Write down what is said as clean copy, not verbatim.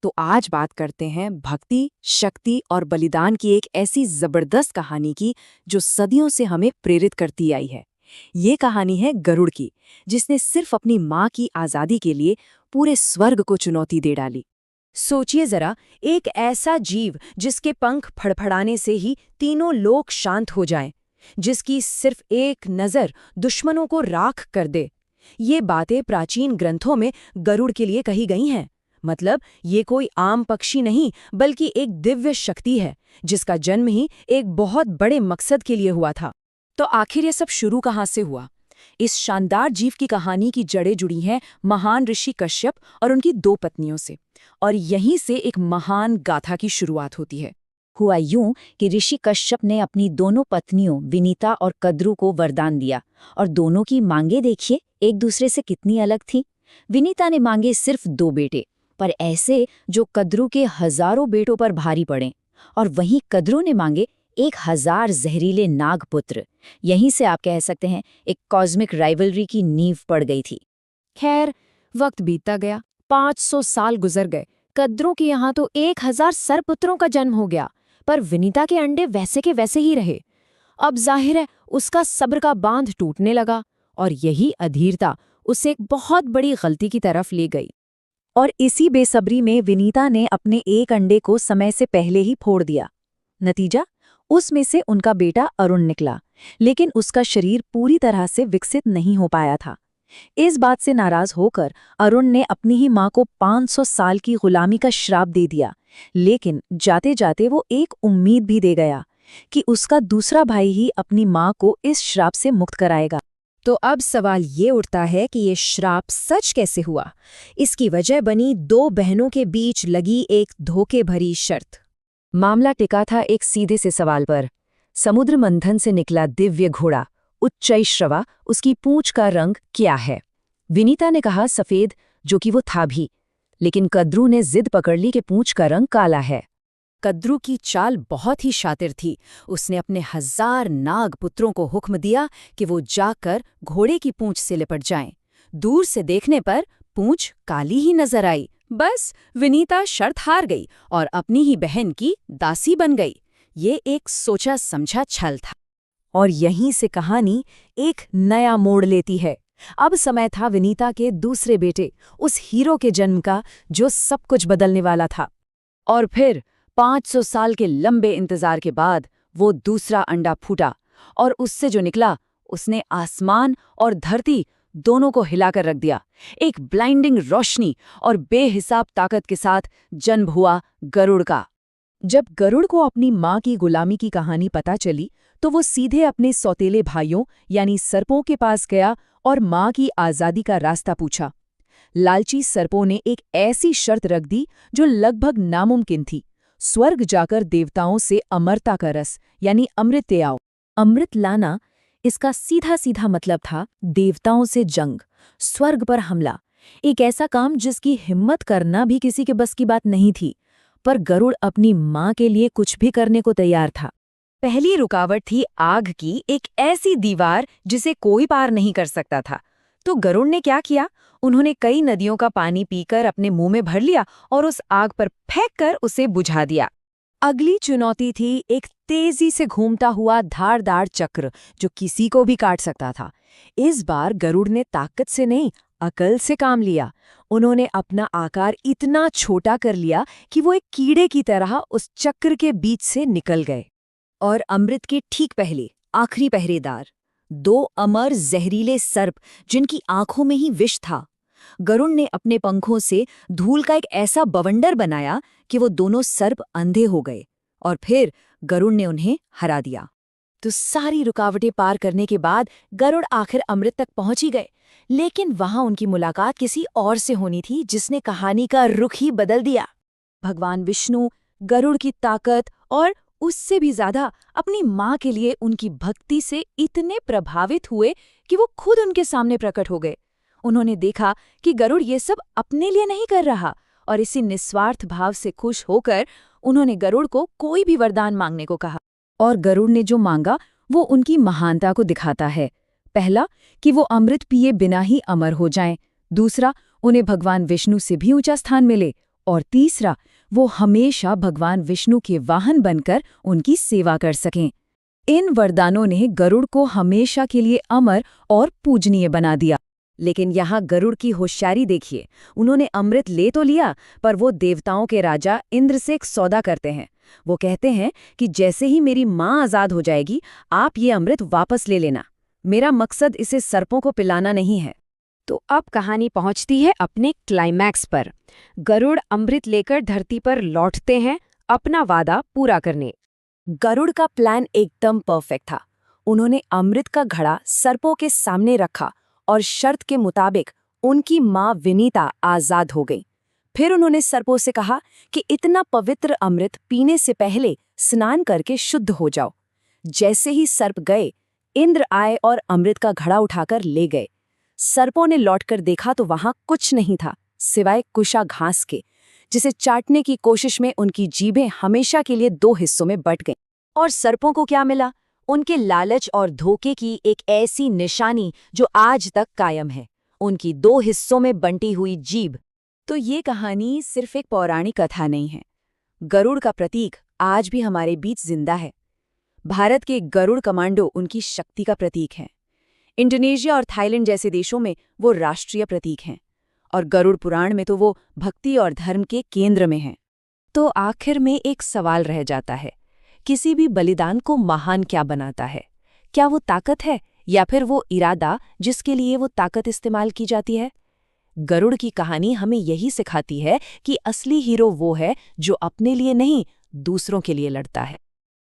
तो आज बात करते हैं भक्ति, शक्ति और बलिदान की एक ऐसी जबरदस्त कहानी की जो सदियों से हमें प्रेरित करती आई है। ये कहानी है गरुड़ की, जिसने सिर्फ अपनी माँ की आज़ादी के लिए पूरे स्वर्ग को चुनौती दे डाली। सोचिए जरा, एक ऐसा जीव जिसके पंख फड़फड़ाने से ही तीनों लोक शांत हो जाएं, जिसकी सिर्फ एक नज़र दुश्मनों को राख कर दे। ये बातें प्राचीन ग्रंथों में गरुड़ के लिए कही गई हैं। मतलब ये कोई आम पक्षी नहीं, बल्कि एक दिव्य शक्ति है जिसका जन्म ही एक बहुत बड़े मकसद के लिए हुआ था। तो आखिर ये सब शुरू कहाँ से हुआ? इस शानदार जीव की कहानी की जड़ें जुड़ी हैं महान ऋषि कश्यप और उनकी 2 पत्नियों से, और यहीं से एक महान गाथा की शुरुआत होती है। हुआ यूं कि ऋषि कश्यप ने अपनी दोनों पत्नियों विनीता और कद्रू को वरदान दिया, और दोनों की मांगे देखिए एक दूसरे से कितनी अलग थी। विनीता ने मांगे सिर्फ 2 बेटे, पर ऐसे जो कद्रू के हजारों बेटों पर भारी पड़े, और वहीं कद्रू ने मांगे 1000 जहरीले नागपुत्र। यहीं से आप कह सकते हैं एक कॉस्मिक राइवलरी की नींव पड़ गई थी। खैर, वक्त बीतता गया, 500 साल गुजर गए। कद्रू के यहाँ तो 1000 सरपुत्रों का जन्म हो गया, पर विनीता के अंडे वैसे के वैसे ही रहे। अब जाहिर है उसका सब्र का बांध टूटने लगा, और यही अधीरता उसे एक बहुत बड़ी गलती की तरफ ले गई। और इसी बेसब्री में विनीता ने अपने एक अंडे को समय से पहले ही फोड़ दिया। नतीजा, उसमें से उनका बेटा अरुण निकला, लेकिन उसका शरीर पूरी तरह से विकसित नहीं हो पाया था। इस बात से नाराज होकर अरुण ने अपनी ही मां को 500 साल की गुलामी का श्राप दे दिया। लेकिन जाते जाते वो एक उम्मीद भी दे गया कि उसका दूसरा भाई ही अपनी मां को इस श्राप से मुक्त कराएगा। तो अब सवाल ये उठता है कि ये श्राप सच कैसे हुआ? इसकी वजह बनी 2 बहनों के बीच लगी एक धोखे भरी शर्त। मामला टिका था एक सीधे से सवाल पर। समुद्र मंथन से निकला दिव्य घोड़ा उच्चैश्रवा, उसकी पूंछ का रंग क्या है? विनीता ने कहा सफेद, जो कि वो था भी, लेकिन कद्रू ने जिद पकड़ ली कि पूंछ का रंग काला है। कद्रू की चाल बहुत ही शातिर थी। उसने अपने 1000 नाग पुत्रों को हुक्म दिया कि वो जाकर घोड़े की पूंछ से लिपट जाएं। दूर से देखने पर पूंछ काली ही नजर आई। बस विनीता शर्त हार गई और अपनी ही बहन की दासी बन गई। ये एक सोचा समझा छल था। और यहीं से कहानी एक नया मोड़ लेती है। अब समय था विनीता के दूसरे बेटे, उस हीरो के जन्म का जो सब कुछ बदलने वाला था। और फिर 500 साल के लंबे इंतजार के बाद वो दूसरा अंडा फूटा, और उससे जो निकला उसने आसमान और धरती दोनों को हिलाकर रख दिया। एक ब्लाइंडिंग रोशनी और बेहिसाब ताकत के साथ जन्म हुआ गरुड़ का। जब गरुड़ को अपनी माँ की गुलामी की कहानी पता चली, तो वो सीधे अपने सौतेले भाइयों यानी सर्पों के पास गया और माँ की आज़ादी का रास्ता पूछा। लालची सर्पों ने एक ऐसी शर्त रख दी जो लगभग नामुमकिन थी। स्वर्ग जाकर देवताओं से अमरता का रस यानी अमृत ले आओ। अमृत लाना, इसका सीधा सीधा मतलब था देवताओं से जंग, स्वर्ग पर हमला। एक ऐसा काम जिसकी हिम्मत करना भी किसी के बस की बात नहीं थी, पर गरुड़ अपनी माँ के लिए कुछ भी करने को तैयार था। पहली रुकावट थी आग की एक ऐसी दीवार जिसे कोई पार नहीं कर सकता था। तो गरुड़ ने क्या किया? उन्होंने कई नदियों का पानी पीकर अपने मुंह में भर लिया और उस आग पर फेंककर उसे बुझा दिया। अगली चुनौती थी एक तेजी से घूमता हुआ धारदार चक्र जो किसी को भी काट सकता था। इस बार गरुड़ ने ताकत से नहीं, अकल से काम लिया। उन्होंने अपना आकार इतना छोटा कर लिया कि वो एक कीड़े की तरह उस चक्र के बीच से निकल गए। और अमृत के ठीक पहले आखिरी पहरेदार 2 अमर जहरीले सर्प, जिनकी आंखों में ही विष था। गरुड़ ने अपने पंखों से धूल का एक ऐसा बवंडर बनाया कि वो दोनों सर्प अंधे हो गए, और फिर गरुड़ ने उन्हें हरा दिया। तो सारी रुकावटें पार करने के बाद गरुड़ आखिर अमृत तक पहुंच ही गए। लेकिन वहां उनकी मुलाकात किसी और से होनी थी जिसने कहानी का रुख ही बदल दिया। भगवान विष्णु गरुड़ की ताकत और उससे भी ज्यादा अपनी माँ के लिए उनकी भक्ति से इतने प्रभावित हुए कि वो खुद उनके सामने प्रकट हो गए। उन्होंने देखा कि गरुड़ ये सब अपने लिए नहीं कर रहा, और इसी निस्वार्थ भाव से खुश होकर उन्होंने गरुड़ को कोई भी वरदान मांगने को कहा। और गरुड़ ने जो मांगा वो उनकी महानता को दिखाता है। पहला, कि वो अमृत पिए बिना ही अमर हो जाएं। दूसरा, उन्हें भगवान विष्णु से भी ऊंचा स्थान मिले। और तीसरा, वो हमेशा भगवान विष्णु के वाहन बनकर उनकी सेवा कर सकें। इन वरदानों ने गरुड़ को हमेशा के लिए अमर और पूजनीय बना दिया। लेकिन यहाँ गरुड़ की होशियारी देखिए। उन्होंने अमृत ले तो लिया, पर वो देवताओं के राजा इंद्र से एक सौदा करते हैं। वो कहते हैं कि जैसे ही मेरी माँ आज़ाद हो जाएगी, आप ये अमृत वापस ले लेना। मेरा मकसद इसे सर्पों को पिलाना नहीं है। तो अब कहानी पहुंचती है अपने क्लाइमैक्स पर। गरुड़ अमृत लेकर धरती पर लौटते हैं अपना वादा पूरा करने। गरुड़ का प्लान एकदम परफेक्ट था। उन्होंने अमृत का घड़ा सर्पों के सामने रखा और शर्त के मुताबिक उनकी माँ विनीता आज़ाद हो गई। फिर उन्होंने सर्पों से कहा कि इतना पवित्र अमृत पीने से पहले स्नान करके शुद्ध हो जाओ। जैसे ही सर्प गए, इंद्र आए और अमृत का घड़ा उठाकर ले गए। सर्पों ने लौटकर देखा तो वहां कुछ नहीं था सिवाय कुशा घास के, जिसे चाटने की कोशिश में उनकी जीभें हमेशा के लिए 2 हिस्सों में बंट गईं। और सर्पों को क्या मिला? उनके लालच और धोखे की एक ऐसी निशानी जो आज तक कायम है, उनकी 2 हिस्सों में बंटी हुई जीभ। तो ये कहानी सिर्फ एक पौराणिक कथा नहीं है। गरुड़ का प्रतीक आज भी हमारे बीच जिंदा है। भारत के गरुड़ कमांडो उनकी शक्ति का प्रतीक हैं। इंडोनेशिया और थाईलैंड जैसे देशों में वो राष्ट्रीय प्रतीक हैं, और गरुड़ पुराण में तो वो भक्ति और धर्म के केंद्र में हैं। तो आखिर में एक सवाल रह जाता है, किसी भी बलिदान को महान क्या बनाता है? क्या वो ताकत है या फिर वो इरादा जिसके लिए वो ताकत इस्तेमाल की जाती है? गरुड़ की कहानी हमें यही सिखाती है कि असली हीरो वो है जो अपने लिए नहीं, दूसरों के लिए लड़ता है।